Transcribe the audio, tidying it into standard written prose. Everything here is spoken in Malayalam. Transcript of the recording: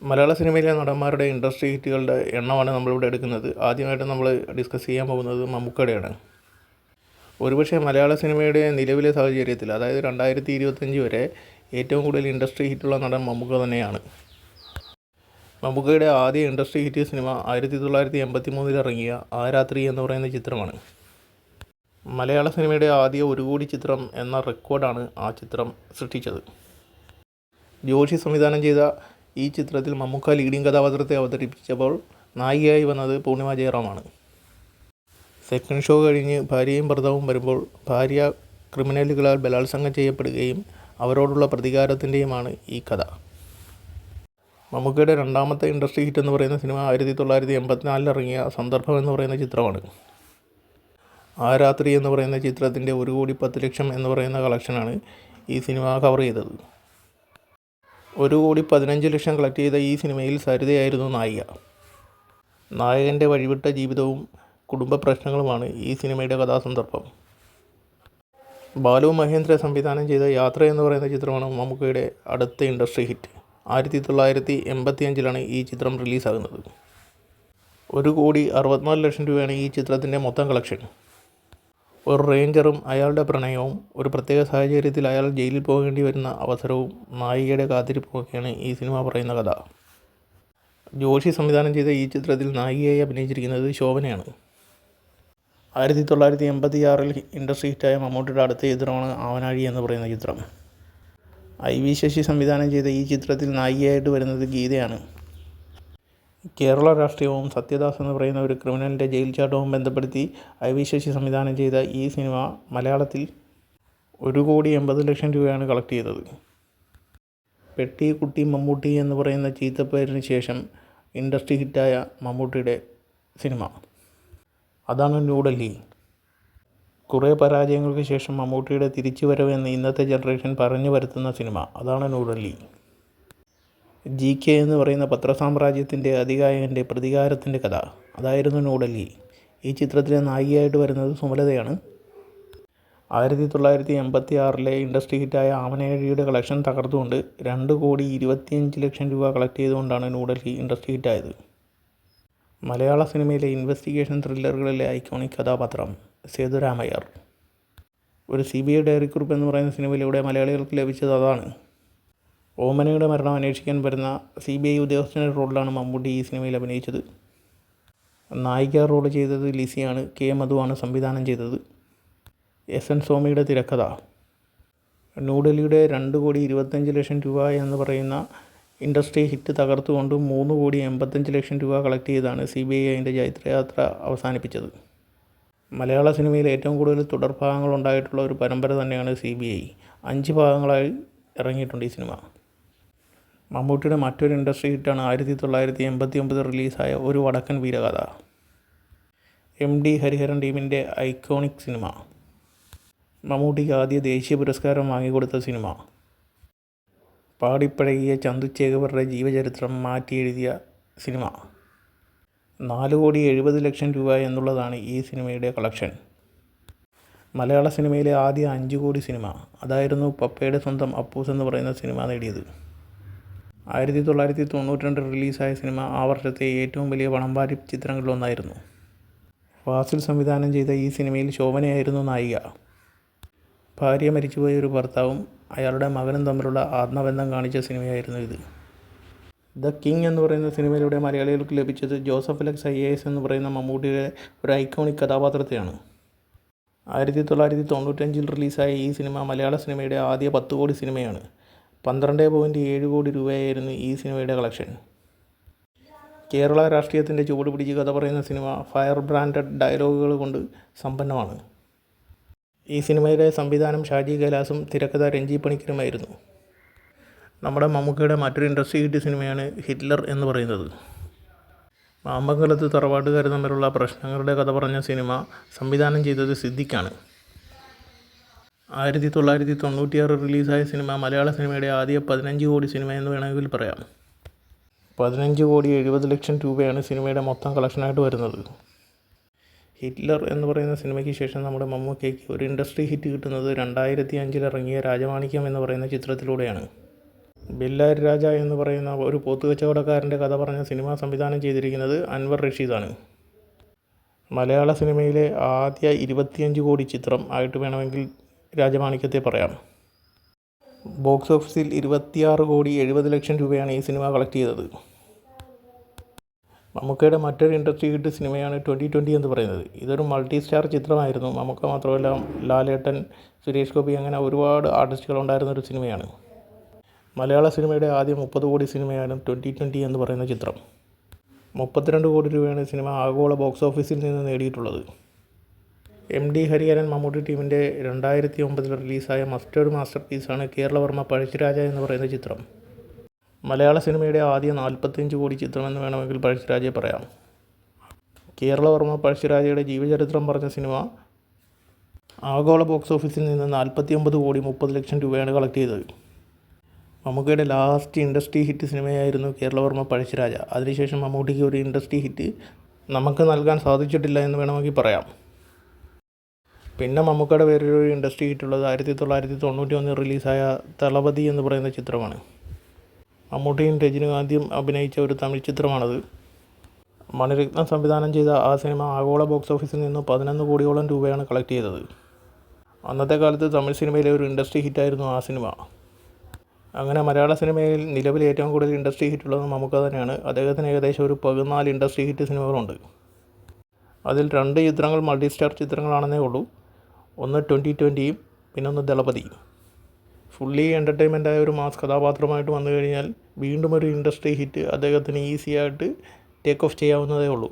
മലയാള സിനിമയിലെ നടന്മാരുടെ ഇൻഡസ്ട്രി ഹിറ്റുകളുടെ എണ്ണമാണ് നമ്മളിവിടെ എടുക്കുന്നത്. ആദ്യമായിട്ട് നമ്മൾ ഡിസ്കസ് ചെയ്യാൻ പോകുന്നത് മമ്മൂക്കയുടെയാണ്. ഒരുപക്ഷെ മലയാള സിനിമയുടെ നിലവിലെ സാഹചര്യത്തിൽ, അതായത് 2025 വരെ ഏറ്റവും കൂടുതൽ ഇൻഡസ്ട്രി ഹിറ്റുള്ള നടൻ മമ്മൂക്ക തന്നെയാണ്. മമ്മൂക്കയുടെ ആദ്യ ഇൻഡസ്ട്രി ഹിറ്റ് സിനിമ 1983 ഇറങ്ങിയ ആ രാത്രി എന്ന് പറയുന്ന ചിത്രമാണ്. മലയാള സിനിമയുടെ ആദ്യ 1 കോടി ചിത്രം എന്ന റെക്കോർഡാണ് ആ ചിത്രം സൃഷ്ടിച്ചത്. ജോഷി സംവിധാനം ചെയ്ത ഈ ചിത്രത്തിൽ മമ്മൂക്ക ലീഡിംഗ് കഥാപാത്രത്തെ അവതരിപ്പിച്ചപ്പോൾ നായികയായി വന്നത് പൂർണിമ ജയറാമാണ്. സെക്കൻഡ് ഷോ കഴിഞ്ഞ് ഭാര്യയും ഭർത്താവും വരുമ്പോൾ ഭാര്യ ക്രിമിനലുകളാൽ ബലാത്സംഗം ചെയ്യപ്പെടുകയും അവരോടുള്ള പ്രതികാരത്തിൻ്റെയുമാണ് ഈ കഥ. മമ്മൂക്കയുടെ രണ്ടാമത്തെ ഇൻഡസ്ട്രി ഹിറ്റ് എന്ന് പറയുന്ന സിനിമ 1984 ഇറങ്ങിയ സന്ദർഭം എന്ന് പറയുന്ന ചിത്രമാണ്. ആ രാത്രി എന്ന് പറയുന്ന ചിത്രത്തിൻ്റെ 1,10,00,000 എന്ന് പറയുന്ന കളക്ഷനാണ് ഈ സിനിമ കവർ ചെയ്തത്. 1,15,00,000 കളക്ട് ചെയ്ത ഈ സിനിമയിൽ സരിതയായിരുന്നു നായിക. നായകൻ്റെ വഴിവിട്ട ജീവിതവും കുടുംബ പ്രശ്നങ്ങളുമാണ് ഈ സിനിമയുടെ കഥാസന്ദർഭം. ബാലു മഹേന്ദ്ര സംവിധാനം ചെയ്ത യാത്ര എന്ന് പറയുന്ന ചിത്രമാണ് മമ്മൂക്കയുടെ അടുത്ത ഇൻഡസ്ട്രി ഹിറ്റ്. 1985 ഈ ചിത്രം റിലീസാകുന്നത്. 1,64,00,000 രൂപയാണ് ഈ ചിത്രത്തിൻ്റെ മൊത്തം കളക്ഷൻ. ഒരു റേഞ്ചറും അയാളുടെ പ്രണയവും ഒരു പ്രത്യേക സാഹചര്യത്തിൽ അയാൾ ജയിലിൽ പോകേണ്ടി വരുന്ന അവസരവും നായികയുടെ കാത്തിരിപ്പുമൊക്കെയാണ് ഈ സിനിമ പറയുന്ന കഥ. ജോഷി സംവിധാനം ചെയ്ത ഈ ചിത്രത്തിൽ നായികയായി അഭിനയിച്ചിരിക്കുന്നത് ശോഭനയാണ്. 1986 ഇൻഡസ്ട്രി ഹിറ്റായ മമ്മൂട്ടിയുടെ അടുത്ത ചിത്രമാണ് ആവനാഴി എന്ന് പറയുന്ന ചിത്രം. IV ശശി സംവിധാനം ചെയ്ത ഈ ചിത്രത്തിൽ നായികയായിട്ട് വരുന്നത് ഗീതയാണ്. കേരള രാഷ്ട്രീയവും സത്യദാസ് എന്ന് പറയുന്ന ഒരു ക്രിമിനലിൻ്റെ ജയിൽ ചാട്ടവും ബന്ധപ്പെടുത്തി IV ശശി സംവിധാനം ചെയ്ത ഈ സിനിമ മലയാളത്തിൽ 1,80,00,000 രൂപയാണ് കളക്ട് ചെയ്തത്. പെട്ടി കുട്ടി മമ്മൂട്ടി എന്ന് പറയുന്ന ചീത്തപ്പേരിന് ശേഷം ഇൻഡസ്ട്രി ഹിറ്റായ മമ്മൂട്ടിയുടെ സിനിമ അതാണ് ന്യൂഡൽഹി. കുറേ പരാജയങ്ങൾക്ക് ശേഷം മമ്മൂട്ടിയുടെ തിരിച്ചുവരവ് എന്ന് ഇന്നത്തെ ജനറേഷൻ പറഞ്ഞു വരുത്തുന്ന സിനിമ അതാണ് ന്യൂഡൽഹി. GK എന്ന് പറയുന്ന പത്രസാമ്രാജ്യത്തിൻ്റെ അതികായകൻ്റെ പ്രതികാരത്തിൻ്റെ കഥ അതായിരുന്നു ന്യൂഡൽഹി. ഈ ചിത്രത്തിലെ നായികയായിട്ട് വരുന്നത് സുമലതയാണ്. 1986 ഇൻഡസ്ട്രി ഹിറ്റായ ആവനാഴിയുടെ കളക്ഷൻ തകർത്തുകൊണ്ട് 2,25,00,000 രൂപ കളക്ട് ചെയ്തുകൊണ്ടാണ് ന്യൂഡൽഹി ഇൻഡസ്ട്രി ഹിറ്റായത്. മലയാള സിനിമയിലെ ഇൻവെസ്റ്റിഗേഷൻ ത്രില്ലറുകളിലെ ഐക്കോണിക് കഥാപാത്രം സേതുരാമയ്യർ. ഒരു CBI ഡയറി കുറിപ്പ് എന്ന് പറയുന്ന സിനിമയിലൂടെ മലയാളികൾക്ക് ലഭിച്ചത് അതാണ്. ഓമനയുടെ മരണം അന്വേഷിക്കാൻ വരുന്ന CBI ഉദ്യോഗസ്ഥൻ്റെ റോളിലാണ് മമ്മൂട്ടി ഈ സിനിമയിൽ അഭിനയിച്ചത്. നായിക റോൾ ചെയ്തത് ലിസിയാണ്. K. മധുവാണ് സംവിധാനം ചെയ്തത്. SN സോമിയുടെ തിരക്കഥ. ന്യൂഡൽഹിയുടെ 2,25,00,000 രൂപ എന്ന് പറയുന്ന ഇൻഡസ്ട്രി ഹിറ്റ് തകർത്തുകൊണ്ട് 3,85,00,000 രൂപ കളക്ട് ചെയ്താണ് CBI അതിൻ്റെ ജൈത്രയാത്ര അവസാനിപ്പിച്ചത്. മലയാള സിനിമയിൽ ഏറ്റവും കൂടുതൽ തുടർഭാഗങ്ങൾ ഉണ്ടായിട്ടുള്ള ഒരു പരമ്പര തന്നെയാണ് CBI. 5 ഭാഗങ്ങളായി ഇറങ്ങിയിട്ടുണ്ട് ഈ സിനിമ. മമ്മൂട്ടിയുടെ മറ്റൊരു ഇൻഡസ്ട്രി ഹിറ്റാണ് 1989 റിലീസായ ഒരു വടക്കൻ വീരകഥ. MD ഹരിഹരൻ ടീമിൻ്റെ ഐക്കോണിക് സിനിമ. മമ്മൂട്ടിക്ക് ആദ്യ ദേശീയ പുരസ്കാരം വാങ്ങിക്കൊടുത്ത സിനിമ. പാടിപ്പഴകിയ ചന്തു ചേകവരുടെ ജീവചരിത്രം മാറ്റി എഴുതിയ സിനിമ. 4,70,00,000 രൂപ എന്നുള്ളതാണ് ഈ സിനിമയുടെ കളക്ഷൻ. മലയാള സിനിമയിലെ ആദ്യ 5 കോടി സിനിമ അതായിരുന്നു പപ്പയുടെ സ്വന്തം അപ്പൂസ് എന്ന് പറയുന്ന സിനിമ നേടിയത്. 1992 റിലീസായ സിനിമ ആ വർഷത്തെ ഏറ്റവും വലിയ പണംവാരി ചിത്രങ്ങളിലൊന്നായിരുന്നു. ഫാസിൽ സംവിധാനം ചെയ്ത ഈ സിനിമയിൽ ശോഭനയായിരുന്നു നായിക. ഭാര്യ മരിച്ചുപോയ ഒരു ഭർത്താവും അയാളുടെ മകനും തമ്മിലുള്ള ആത്മബന്ധം കാണിച്ച സിനിമയായിരുന്നു ഇത്. ദ കിങ് എന്ന് പറയുന്ന സിനിമയിലൂടെ മലയാളികൾക്ക് ലഭിച്ചത് ജോസഫ് അലക്സ് IAS എന്ന് പറയുന്ന മമ്മൂട്ടിയുടെ ഒരു ഐക്കോണിക് കഥാപാത്രത്തെയാണ്. 1995 റിലീസായ ഈ സിനിമ മലയാള സിനിമയുടെ ആദ്യ 10 കോടി സിനിമയാണ്. 12.7 കോടി രൂപയായിരുന്നു ഈ സിനിമയുടെ കളക്ഷൻ. കേരള രാഷ്ട്രീയത്തിൻ്റെ ചുവട് പിടിച്ച് കഥ പറയുന്ന സിനിമ ഫയർ ബ്രാൻഡഡ് ഡയലോഗുകൾ കൊണ്ട് സമ്പന്നമാണ്. ഈ സിനിമയുടെ സംവിധാനം ഷാജി കൈലാസും തിരക്കഥ രഞ്ജി പണിക്കരുമായിരുന്നു. നമ്മുടെ മമ്മൂക്കയുടെ മറ്റൊരു ഇൻഡസ്ട്രി ഹിറ്റ് സിനിമയാണ് ഹിറ്റ്ലർ എന്ന് പറയുന്നത്. മാമ്പങ്കലത്ത് തറവാട്ടുകാർ തമ്മിലുള്ള പ്രശ്നങ്ങളുടെ കഥ പറഞ്ഞ സിനിമ സംവിധാനം ചെയ്തത് സിദ്ദിഖാണ്. 1996 റിലീസായ സിനിമ മലയാള സിനിമയുടെ ആദ്യ 15 കോടി സിനിമ എന്ന് വേണമെങ്കിൽ പറയാം. 15,70,00,000 രൂപയാണ് സിനിമയുടെ മൊത്തം കളക്ഷനായിട്ട് വരുന്നത്. ഹിറ്റ്ലർ എന്ന് പറയുന്ന സിനിമയ്ക്ക് ശേഷം നമ്മുടെ മമ്മൂക്കയ്ക്ക് ഒരു ഇൻഡസ്ട്രി ഹിറ്റ് കിട്ടുന്നത് 2005 ഇറങ്ങിയ രാജമാണിക്യം എന്ന് പറയുന്ന ചിത്രത്തിലൂടെയാണ്. ബെല്ലാരി രാജ എന്ന് പറയുന്ന ഒരു പോത്തുകച്ചവടക്കാരൻ്റെ കഥ പറഞ്ഞ സിനിമ സംവിധാനം ചെയ്തിരിക്കുന്നത് അൻവർ റഷീദാണ്. മലയാള സിനിമയിലെ ആദ്യ 25 കോടി ചിത്രം ആയിട്ട് വേണമെങ്കിൽ രാജമാണിക്യത്തെ പറയാം. ബോക്സ് ഓഫീസിൽ 26 കോടി 70 ലക്ഷം രൂപയാണ് ഈ സിനിമ കളക്ട് ചെയ്തത്. മമ്മൂക്കയുടെ മറ്റൊരു ഇൻഡസ്ട്രി ഹിറ്റ് സിനിമയാണ് 2020 എന്ന് പറയുന്നത്. ഇതൊരു മൾട്ടി സ്റ്റാർ ചിത്രമായിരുന്നു. മമ്മൂക്ക മാത്രമല്ല, ലാലേട്ടൻ, സുരേഷ് ഗോപി, അങ്ങനെ ഒരുപാട് ആർട്ടിസ്റ്റുകൾ ഉണ്ടായിരുന്നൊരു സിനിമയാണ്. മലയാള സിനിമയുടെ ആദ്യ 30 കോടി സിനിമയാണ് 2020 എന്ന് പറയുന്ന ചിത്രം. 32 കോടി രൂപയാണ് സിനിമ ആഗോള ബോക്സ് ഓഫീസിൽ നിന്ന് നേടിയിട്ടുള്ളത്. MD ഹരിഹരൻ മമ്മൂട്ടി ടീമിൻ്റെ 2009 റിലീസായ മറ്റൊരു മാസ്റ്റർ പീസാണ് കേരളവർമ്മ പഴശ്ശിരാജ എന്ന് പറയുന്ന ചിത്രം. മലയാള സിനിമയുടെ ആദ്യ 45 കോടി ചിത്രമെന്ന് വേണമെങ്കിൽ പഴശ്ശിരാജയെ പറയാം. കേരളവർമ്മ പഴശ്ശിരാജയുടെ ജീവചരിത്രം പറഞ്ഞ സിനിമ ആഗോള ബോക്സ് ഓഫീസിൽ നിന്ന് 49 കോടി 30 ലക്ഷം രൂപയാണ് കളക്ട് ചെയ്തത്. മമ്മൂക്കയുടെ ലാസ്റ്റ് ഇൻഡസ്ട്രി ഹിറ്റ് സിനിമയായിരുന്നു കേരളവർമ്മ പഴശ്ശിരാജ. അതിനുശേഷം മമ്മൂട്ടിക്ക് ഒരു ഇൻഡസ്ട്രി ഹിറ്റ് നമുക്ക് നൽകാൻ സാധിച്ചിട്ടില്ല എന്ന് വേണമെങ്കിൽ പറയാം. പിന്നെ മമ്മൂക്കയുടെ വേറൊരു ഇൻഡസ്ട്രി ഹിറ്റുള്ളത് 1991 റിലീസായ തളപതി എന്ന് പറയുന്ന ചിത്രമാണ്. മമ്മൂട്ടിയും രജനികാന്തും അഭിനയിച്ച ഒരു തമിഴ് ചിത്രമാണത്. മണിരത്നം സംവിധാനം ചെയ്ത ആ സിനിമ ആഗോള ബോക്സ് ഓഫീസിൽ നിന്ന് 11 കോടിയോളം രൂപയാണ് കളക്ട് ചെയ്തത്. അന്നത്തെ കാലത്ത് തമിഴ് സിനിമയിലെ ഒരു ഇൻഡസ്ട്രി ഹിറ്റായിരുന്നു ആ സിനിമ. അങ്ങനെ മലയാള സിനിമയിൽ നിലവിൽ ഏറ്റവും കൂടുതൽ ഇൻഡസ്ട്രി ഹിറ്റുള്ളത് മമ്മൂക്ക തന്നെയാണ്. അദ്ദേഹത്തിന് ഏകദേശം ഒരു 14 ഇൻഡസ്ട്രി ഹിറ്റ് സിനിമകളുണ്ട്. അതിൽ 2 ചിത്രങ്ങൾ മൾട്ടി സ്റ്റാർ ചിത്രങ്ങളാണെന്നേ ഉള്ളൂ. ഒന്ന് 2020യും പിന്നെ ഒന്ന് ദളപതിയും. ഫുള്ളി എൻ്റർടൈൻമെൻറ്റായ ഒരു മാസ് കഥാപാത്രമായിട്ട് വന്നു കഴിഞ്ഞാൽ വീണ്ടും ഒരു ഇൻഡസ്ട്രി ഹിറ്റ് അദ്ദേഹത്തിന് ഈസിയായിട്ട് ടേക്ക് ഓഫ് ചെയ്യാവുന്നതേ ഉള്ളൂ.